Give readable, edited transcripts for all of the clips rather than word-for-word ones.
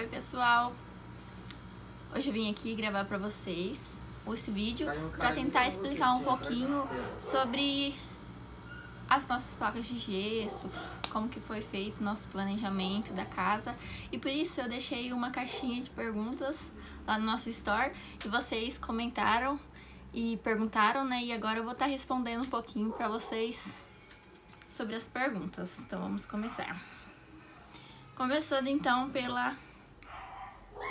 Oi pessoal, hoje eu vim aqui gravar pra vocês esse vídeo pra tentar explicar um pouquinho sobre as nossas placas de gesso, como que foi feito o nosso planejamento da casa. E por isso eu deixei uma caixinha de perguntas lá no nosso store e vocês comentaram e perguntaram, né? E agora eu vou estar respondendo um pouquinho pra vocês sobre as perguntas. Então vamos começar. Começando então pela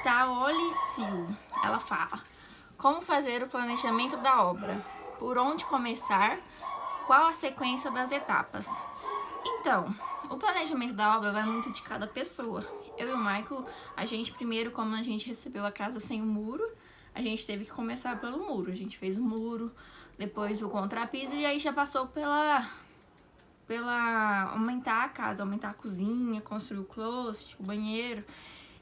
Taoli Sil. Ela fala: como fazer o planejamento da obra? Por onde começar? Qual a sequência das etapas? Então, o planejamento da obra vai muito de cada pessoa. Eu e o Michael, a gente primeiro, como a gente recebeu a casa sem o muro, a gente teve que começar pelo muro. A gente fez o muro, depois o contrapiso e aí já passou pela aumentar a casa, aumentar a cozinha, construir o closet, o banheiro.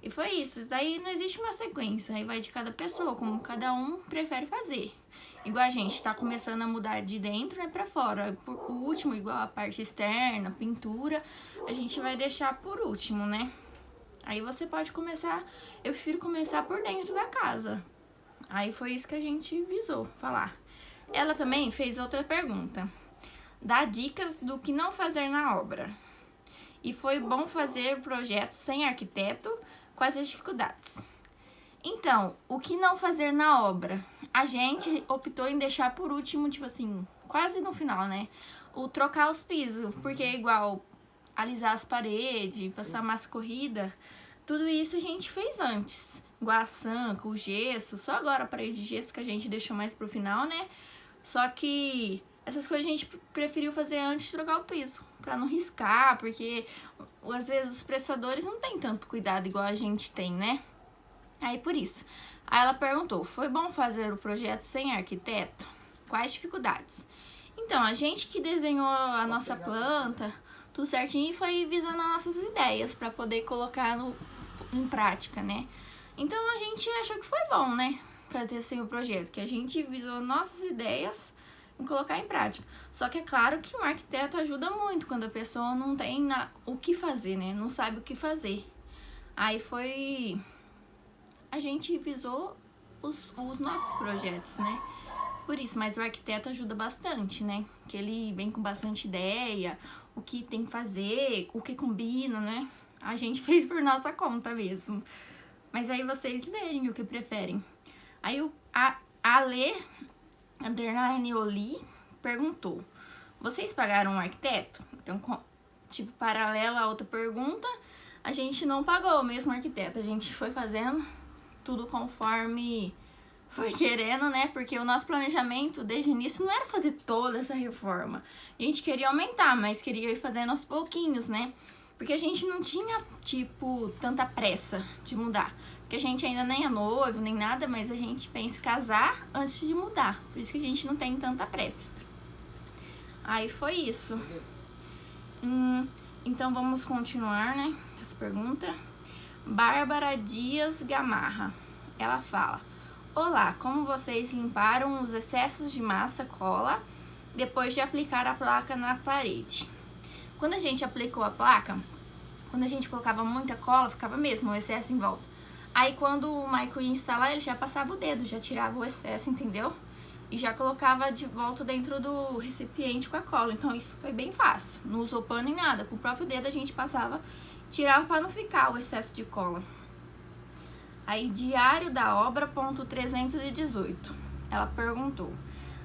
E foi isso. Isso daí não existe uma sequência, aí vai de cada pessoa, como cada um prefere fazer. Igual a gente tá começando a mudar de dentro, né, pra fora. O último, igual a parte externa, pintura, a gente vai deixar por último, né? Aí você pode começar, eu prefiro começar por dentro da casa. Aí foi isso que a gente visou falar. Ela também fez outra pergunta. Dá dicas do que não fazer na obra. E foi bom fazer projetos sem arquiteto? Quais as dificuldades? Então, o que não fazer na obra? A gente optou em deixar por último, tipo assim, quase no final, né? O trocar os pisos, porque é igual alisar as paredes, passar massa corrida, tudo isso a gente fez antes. Igual a sanca, o gesso, só agora a parede de gesso que a gente deixou mais pro final, né? Só que essas coisas a gente preferiu fazer antes de trocar o piso, pra não riscar, porque às vezes os pressadores não tem tanto cuidado igual a gente tem, né? Aí por isso. Aí ela perguntou, foi bom fazer o projeto sem arquiteto? Quais dificuldades? Então, a gente que desenhou a nossa planta, tudo certinho, e foi visando as nossas ideias pra poder colocar em prática, né? Então a gente achou que foi bom, né? Fazer assim o projeto, que a gente visou nossas ideias em colocar em prática. Só que é claro que um arquiteto ajuda muito quando a pessoa não tem o que fazer, né? Não sabe o que fazer. Aí foi... a gente visou os nossos projetos, né? Por isso, mas o arquiteto ajuda bastante, né? Que ele vem com bastante ideia, o que tem que fazer, o que combina, né? A gente fez por nossa conta mesmo. Mas aí vocês verem o que preferem. Aí a Ale_Oli perguntou: vocês pagaram um arquiteto? Então, tipo, paralela a outra pergunta, a gente não pagou o mesmo arquiteto. A gente foi fazendo tudo conforme foi querendo, né? Porque o nosso planejamento desde o início não era fazer toda essa reforma. A gente queria aumentar, mas queria ir fazendo aos pouquinhos, né? Porque a gente não tinha, tipo, tanta pressa de mudar. Porque a gente ainda nem é noivo, nem nada, mas a gente pensa em casar antes de mudar. Por isso que a gente não tem tanta pressa. Aí foi isso. Então vamos continuar, né? Essa pergunta. Bárbara Dias Gamarra. Ela fala: olá, como vocês limparam os excessos de massa cola depois de aplicar a placa na parede? Quando a gente aplicou a placa, quando a gente colocava muita cola, ficava mesmo o excesso em volta. Aí quando o Michael ia instalar, ele já passava o dedo, já tirava o excesso, entendeu? E já colocava de volta dentro do recipiente com a cola. Então isso foi bem fácil, não usou pano nem nada. Com o próprio dedo a gente passava, tirava para não ficar o excesso de cola. Aí diário da obra.318. Ela perguntou: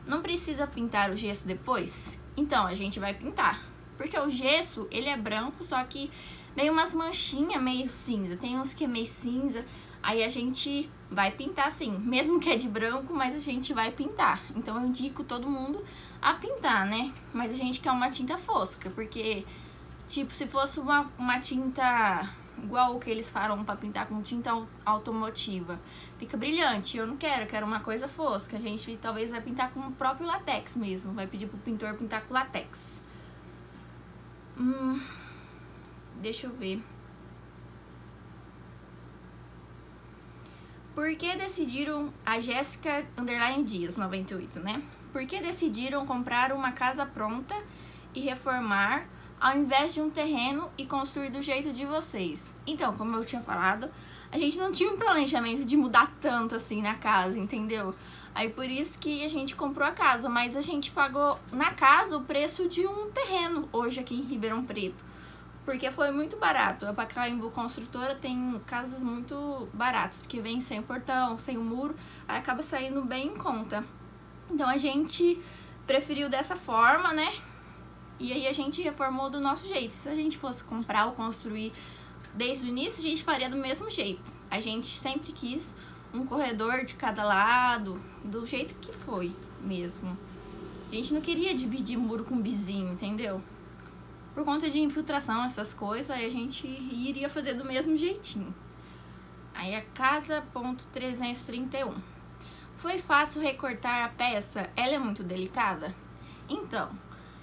não precisa pintar o gesso depois? Então a gente vai pintar. Porque o gesso, ele é branco, só que vem umas manchinhas meio cinza. Tem uns que é meio cinza. Aí a gente vai pintar sim. Mesmo que é de branco, mas a gente vai pintar. Então eu indico todo mundo a pintar, né? Mas a gente quer uma tinta fosca. Porque, tipo, se fosse uma tinta igual o que eles falam pra pintar com tinta automotiva, fica brilhante. Eu não quero, eu quero uma coisa fosca. A gente talvez vai pintar com o próprio látex mesmo. Vai pedir pro pintor pintar com látex. Deixa eu ver. Por que decidiram, a Jéssica _Dias 98, né? Por que decidiram comprar uma casa pronta e reformar ao invés de um terreno e construir do jeito de vocês? Então, como eu tinha falado, a gente não tinha um planejamento de mudar tanto assim na casa, entendeu? Aí por isso que a gente comprou a casa, mas a gente pagou na casa o preço de um terreno hoje aqui em Ribeirão Preto, porque foi muito barato. A Pacaembu Construtora tem casas muito baratas, porque vem sem o portão, sem o muro, aí acaba saindo bem em conta. Então a gente preferiu dessa forma, né? E aí a gente reformou do nosso jeito. Se a gente fosse comprar ou construir desde o início, a gente faria do mesmo jeito. A gente sempre quis um corredor de cada lado, do jeito que foi mesmo. A gente não queria dividir muro com vizinho, entendeu? Por conta de infiltração, essas coisas, aí a gente iria fazer do mesmo jeitinho. Aí a casa, ponto 331. Foi fácil recortar a peça? Ela é muito delicada? Então,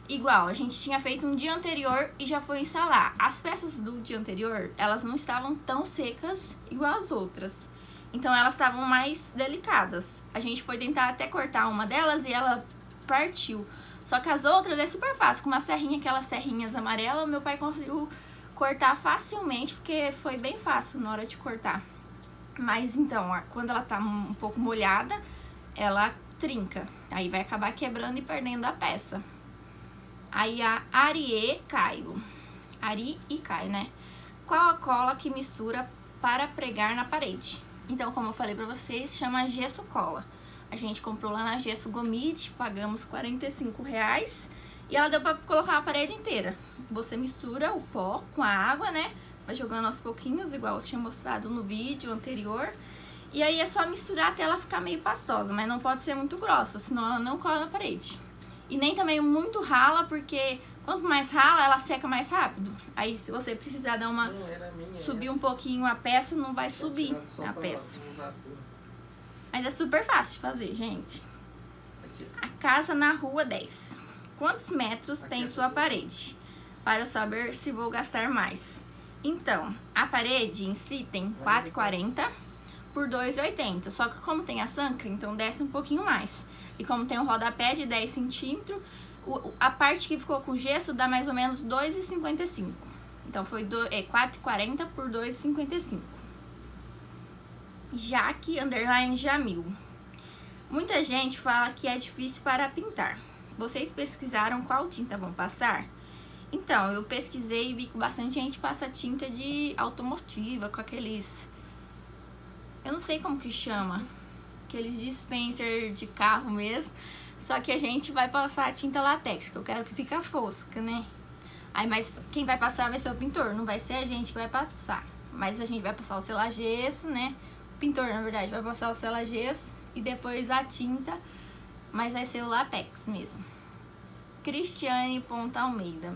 igual, a gente tinha feito um dia anterior e já foi instalar. As peças do dia anterior, elas não estavam tão secas igual as outras. Então elas estavam mais delicadas. A gente foi tentar até cortar uma delas e ela partiu. Só que as outras é super fácil. Com uma serrinha, aquelas serrinhas amarelas, meu pai conseguiu cortar facilmente, porque foi bem fácil na hora de cortar. Mas então, quando ela tá um pouco molhada, ela trinca. Aí vai acabar quebrando e perdendo a peça. Aí a Ari e Caio, né? Qual a cola que mistura para pregar na parede? Então, como eu falei pra vocês, chama gesso cola. A gente comprou lá na Gesso Gomide, pagamos R$45 e ela deu pra colocar a parede inteira. Você mistura o pó com a água, né? Vai jogando aos pouquinhos, igual eu tinha mostrado no vídeo anterior. E aí é só misturar até ela ficar meio pastosa, mas não pode ser muito grossa, senão ela não cola na parede. E nem também muito rala, porque quanto mais rala, ela seca mais rápido. Aí se você precisar dar uma subir um pouquinho a peça, não vai subir a peça. Mas é super fácil de fazer, gente. A casa na rua 10. Quantos metros tem sua parede? Para eu saber se vou gastar mais. Então, a parede em si tem 4,40 por 2,80. Só que como tem a sanca, então desce um pouquinho mais. E como tem um rodapé de 10 centímetros, a parte que ficou com gesso dá mais ou menos 2,55. Então foi 4,40 por 2,55. Jaque _ Jamil. Muita gente fala que é difícil para pintar. Vocês pesquisaram qual tinta vão passar? Então, eu pesquisei e vi que bastante gente passa tinta de automotiva, com aqueles... eu não sei como que chama. Aqueles dispenser de carro mesmo. Só que a gente vai passar a tinta latex, que eu quero que fique fosca, né? Aí, mas quem vai passar vai ser o pintor, não vai ser a gente que vai passar. Mas a gente vai passar o selagesso, né? O pintor, na verdade, vai passar o selagesso e depois a tinta, mas vai ser o latex mesmo. Cristiane Ponta Almeida.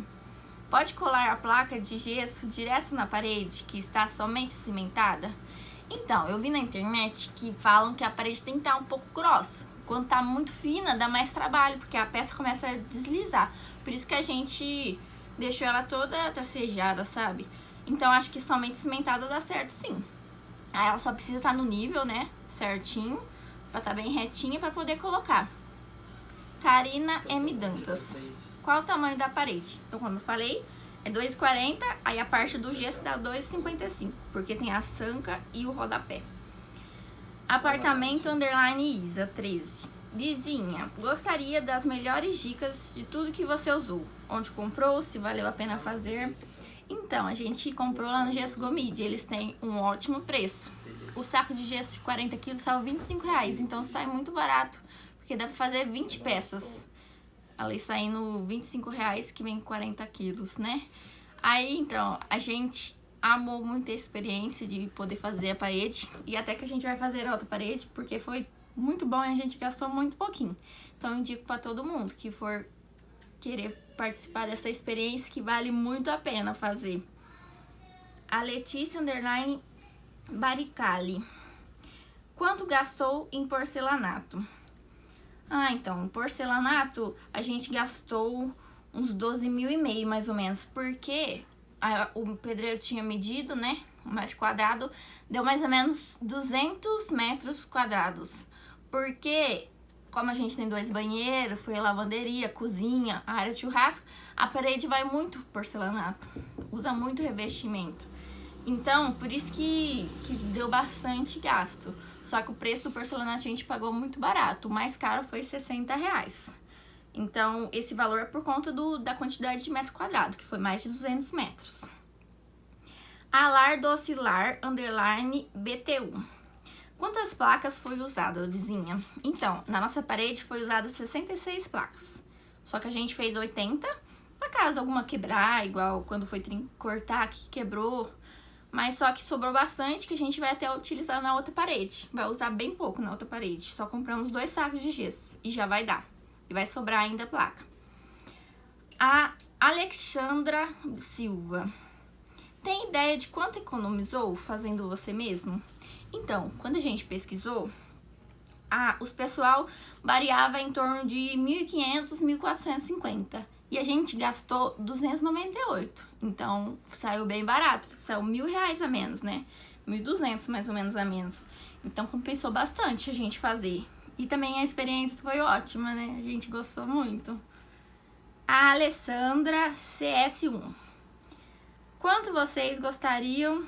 Pode colar a placa de gesso direto na parede, que está somente cimentada? Então, eu vi na internet que falam que a parede tem que estar um pouco grossa. Quando tá muito fina, dá mais trabalho, porque a peça começa a deslizar. Por isso que a gente deixou ela toda tracejada, sabe? Então, acho que somente cimentada dá certo, sim. Aí ela só precisa estar no nível, né? Certinho, pra estar bem retinha pra poder colocar. Karina M. Dantas. Qual o tamanho da parede? Então, como eu falei, é 2,40, aí a parte do gesso dá 2,55, porque tem a sanca e o rodapé. Apartamento _ Isa 13. Vizinha, gostaria das melhores dicas de tudo que você usou. Onde comprou, se valeu a pena fazer. Então, a gente comprou lá no Gesso Gomide, eles têm um ótimo preço. O saco de gesso de 40 quilos saiu R$25, então sai muito barato, porque dá pra fazer 20 peças. Ali saindo R$25, que vem 40 quilos, né? Aí, então, a gente amou muito a experiência de poder fazer a parede. E até que a gente vai fazer a outra parede, porque foi muito bom e a gente gastou muito pouquinho. Então, eu indico pra todo mundo que for querer participar dessa experiência, que vale muito a pena fazer. A Letícia _ Baricali. Quanto gastou em porcelanato? Ah, então, em porcelanato a gente gastou uns 12,5 mil mais ou menos, porque o pedreiro tinha medido, né, um metro quadrado, deu mais ou menos 200 metros quadrados, porque como a gente tem 2 banheiros, foi a lavanderia, cozinha, a área de churrasco, a parede vai muito porcelanato, usa muito revestimento. Então, por isso que deu bastante gasto. Só que o preço do porcelanato a gente pagou muito barato. O mais caro foi R$60. Então, esse valor é por conta da quantidade de metro quadrado, que foi mais de 200 metros. Alar do Oscilar _ BTU. Quantas placas foi usada, vizinha? Então, na nossa parede foi usada 66 placas. Só que a gente fez 80, pra caso alguma quebrar, igual quando foi cortar que quebrou. Mas só que sobrou bastante que a gente vai até utilizar na outra parede. Vai usar bem pouco na outra parede. Só compramos 2 sacos de gesso e já vai dar. E vai sobrar ainda placa. A Alexandra Silva. Tem ideia de quanto economizou fazendo você mesmo? Então, quando a gente pesquisou, os pessoal variava em torno de 1.500, 1.450. E a gente gastou 298. Então, saiu bem barato. Saiu R$1.000 a menos, né? 1.200 mais ou menos a menos. Então, compensou bastante a gente fazer. E também a experiência foi ótima, né? A gente gostou muito. A Alessandra CS1. Quanto vocês gastariam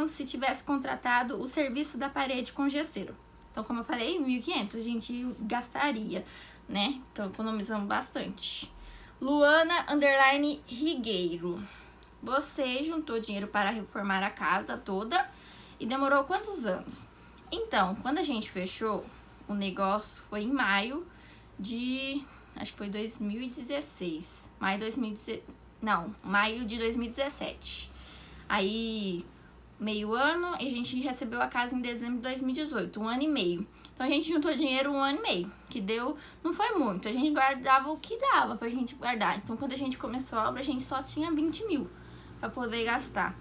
se tivesse contratado o serviço da parede com gesseiro? Então, como eu falei, 1.500 a gente gastaria, né? Então, economizamos bastante. Luana _ Rigueiro. Você juntou dinheiro para reformar a casa toda e demorou quantos anos? Então, quando a gente fechou, o negócio foi em maio de... Acho que foi 2016. Maio de 2017. Aí, meio ano, e a gente recebeu a casa em dezembro de 2018, 1 ano e meio. Então, a gente juntou dinheiro 1 ano e meio, que deu, não foi muito, a gente guardava o que dava pra gente guardar. Então, quando a gente começou a obra, a gente só tinha 20 mil pra poder gastar.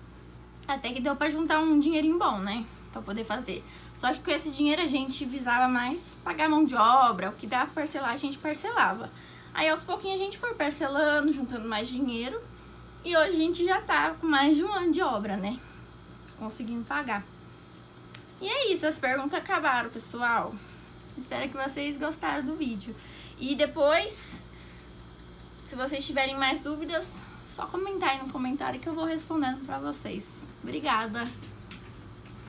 Até que deu pra juntar um dinheirinho bom, né, pra poder fazer. Só que com esse dinheiro a gente visava mais pagar mão de obra, o que dava pra parcelar, a gente parcelava. Aí, aos pouquinhos, a gente foi parcelando, juntando mais dinheiro. E hoje a gente já tá com mais de 1 ano de obra, né? Conseguindo pagar. E é isso, as perguntas acabaram, pessoal. Espero que vocês gostaram do vídeo. E depois, se vocês tiverem mais dúvidas, só comentar aí no comentário que eu vou respondendo pra vocês. Obrigada!